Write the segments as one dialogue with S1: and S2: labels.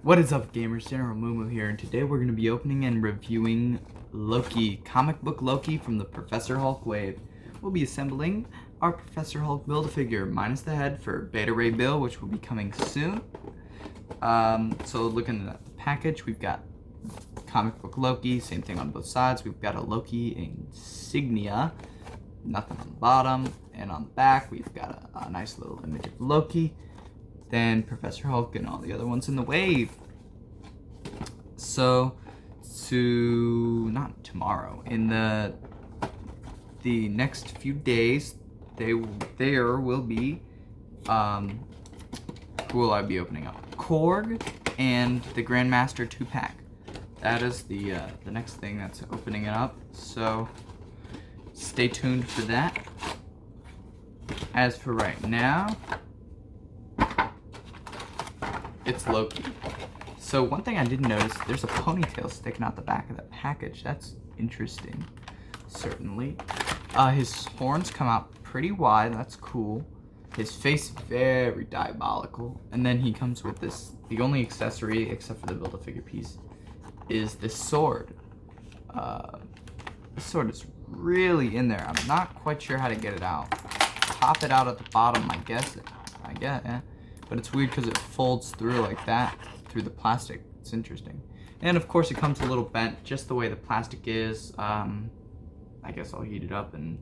S1: What is up, gamers? General Mumu here, and today we're going to be opening and reviewing Loki, comic book Loki from the Professor Hulk wave. We'll be assembling our Professor Hulk Build-A-Figure, minus the head, for Beta Ray Bill, which will be coming soon. So looking at the package, we've got comic book Loki, same thing on both sides. We've got a Loki insignia, nothing on the bottom, and on the back we've got a nice little image of Loki. Then Professor Hulk and all the other ones in the wave. So, not tomorrow, in the next few days, there will be, who will I be opening up? Korg and the Grandmaster 2-pack. That is the next thing that's opening it up. So, stay tuned for that. As for right now, it's Loki. So one thing I did notice, there's a ponytail sticking out the back of that package. That's interesting, certainly. His horns come out pretty wide. That's cool. His face very diabolical. And then he comes with this, the only accessory except for the Build-A-Figure piece is this sword. This sword is really in there. I'm not quite sure how to get it out. Pop it out at the bottom, I guess, yeah. But it's weird because it folds through like that, through the plastic. It's interesting. And of course it comes a little bent, just the way the plastic is. I guess I'll heat it up and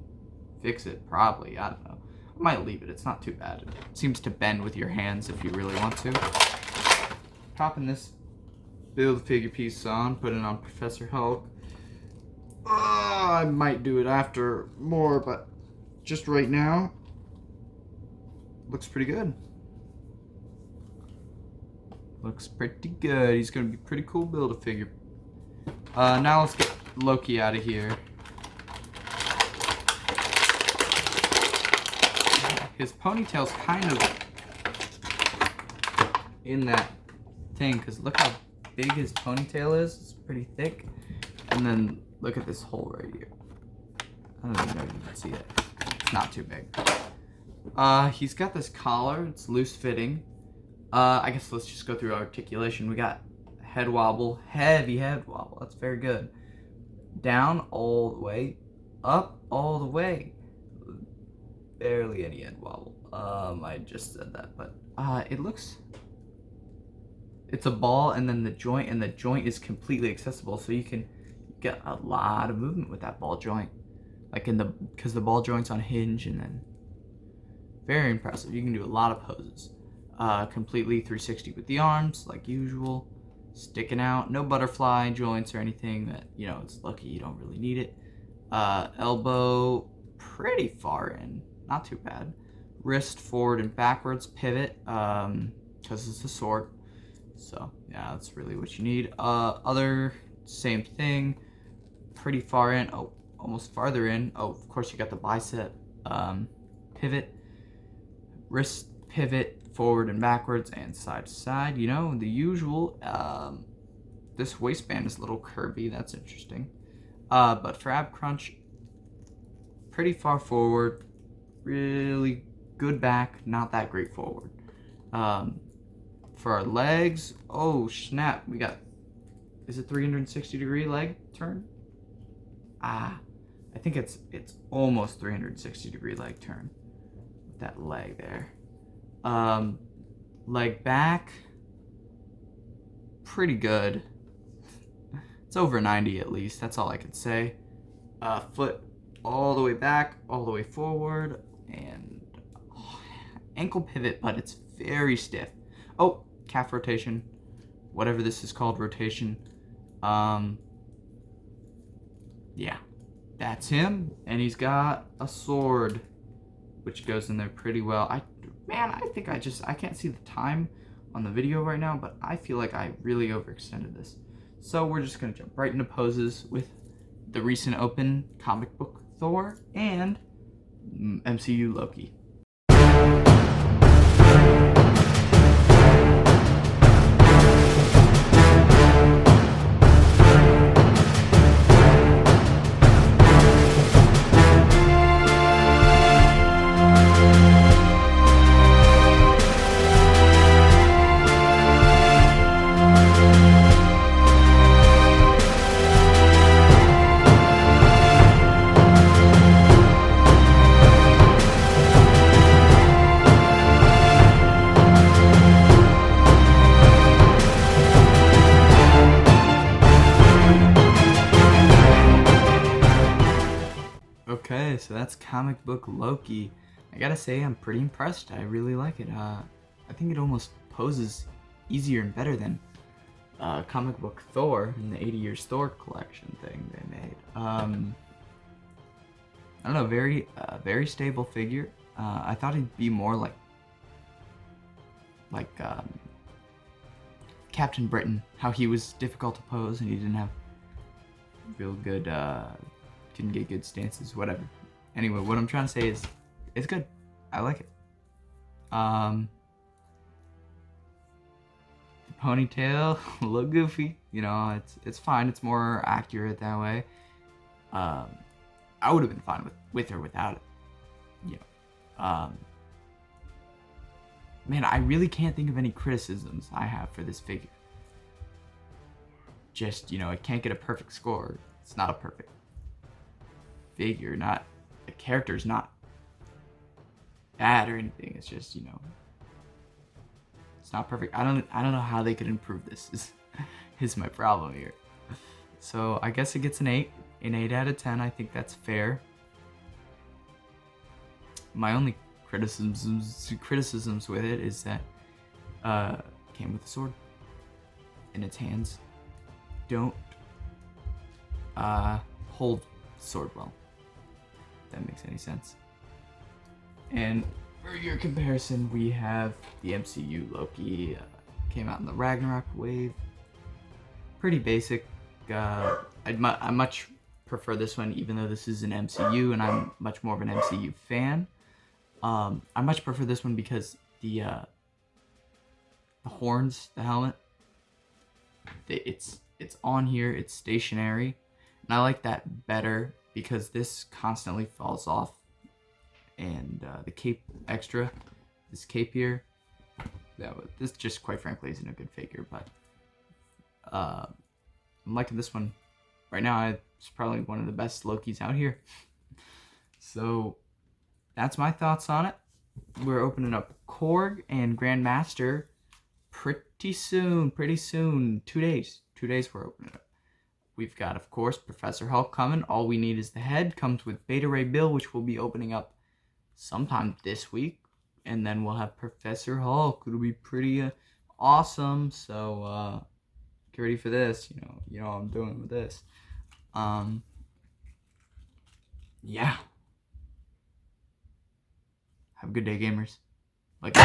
S1: fix it, probably. I don't know. I might leave it. It's not too bad. It seems to bend with your hands if you really want to. Popping this Build-A-Figure piece on, putting it on Professor Hulk. I might do it after more, but just right now, looks pretty good. Looks pretty good. He's going to be pretty cool Build-A-Figure. Now let's get Loki out of here. His ponytail's kind of in that thing, because look how big his ponytail is. It's pretty thick. And then look at this hole right here. I don't even know if you can see it. It's not too big. He's got this collar. It's loose fitting. I guess let's just go through articulation. We got head wobble, heavy head wobble. That's very good. Down all the way, up all the way. Barely any head wobble. I just said that, but it's a ball and then the joint is completely accessible, so you can get a lot of movement with that ball joint. Like because the ball joint's on hinge, and then very impressive. You can do a lot of poses. Completely 360 with the arms, like usual, sticking out, no butterfly joints or anything that, you know, it's lucky you don't really need it. Elbow pretty far in, not too bad. Wrist forward and backwards, pivot, because it's a sword, so yeah, that's really what you need. Other, same thing, pretty far in, oh, almost farther in. Oh, of course you got the bicep, pivot, wrist pivot, forward and backwards and side to side, you know, the usual. This waistband is a little curvy, that's interesting. But for ab crunch, pretty far forward, really good back, not that great forward. For our legs, oh snap, we got, is it 360 degree leg turn? I think it's almost 360 degree leg turn with that leg there. Leg back, pretty good. It's over 90 at least, that's all I can say. Foot all the way back, all the way forward, and ankle pivot, but it's very stiff. Oh, calf rotation, whatever this is called, rotation. Yeah, that's him, and he's got a sword, which goes in there pretty well. I think I can't see the time on the video right now, but I feel like I really overextended this. So we're just gonna jump right into poses with the recent open comic book Thor and MCU Loki. that's comic book Loki. I gotta say, I'm pretty impressed. I really like it. I think it almost poses easier and better than comic book Thor in the 80 Years Thor collection thing they made. I don't know, very stable figure. I thought he'd be more like Captain Britain, how he was difficult to pose and he didn't have real good, didn't get good stances, whatever. Anyway, what I'm trying to say is, it's good. I like it. The ponytail, a little goofy, you know, it's fine. It's more accurate that way. I would have been fine with or without it. You know. Man, I really can't think of any criticisms I have for this figure. Just, you know, it can't get a perfect score. It's not a perfect figure. The character's not bad or anything. It's just, you know, it's not perfect. I don't know how they could improve this. Is my problem here. So I guess it gets an 8 out of 10. I think that's fair. My only criticisms with it is that came with a sword in its hands. Don't hold the sword well. If that makes any sense. And for your comparison, we have the MCU Loki. Came out in the Ragnarok wave. Pretty basic. I much prefer this one, even though this is an MCU, and I'm much more of an MCU fan. I much prefer this one because the horns, the helmet, it's on here, it's stationary, and I like that better because this constantly falls off, and the cape extra, this cape here, this just quite frankly isn't a good figure, but I'm liking this one right now. It's probably one of the best Lokis out here. So that's my thoughts on it. We're opening up Korg and Grandmaster pretty soon. 2 days. 2 days we're opening up. We've got, of course, Professor Hulk coming. All we need is the head. Comes with Beta Ray Bill, which we'll be opening up sometime this week. And then we'll have Professor Hulk. It'll be pretty awesome. So get ready for this. You know what I'm doing with this. Yeah. Have a good day, gamers. Like.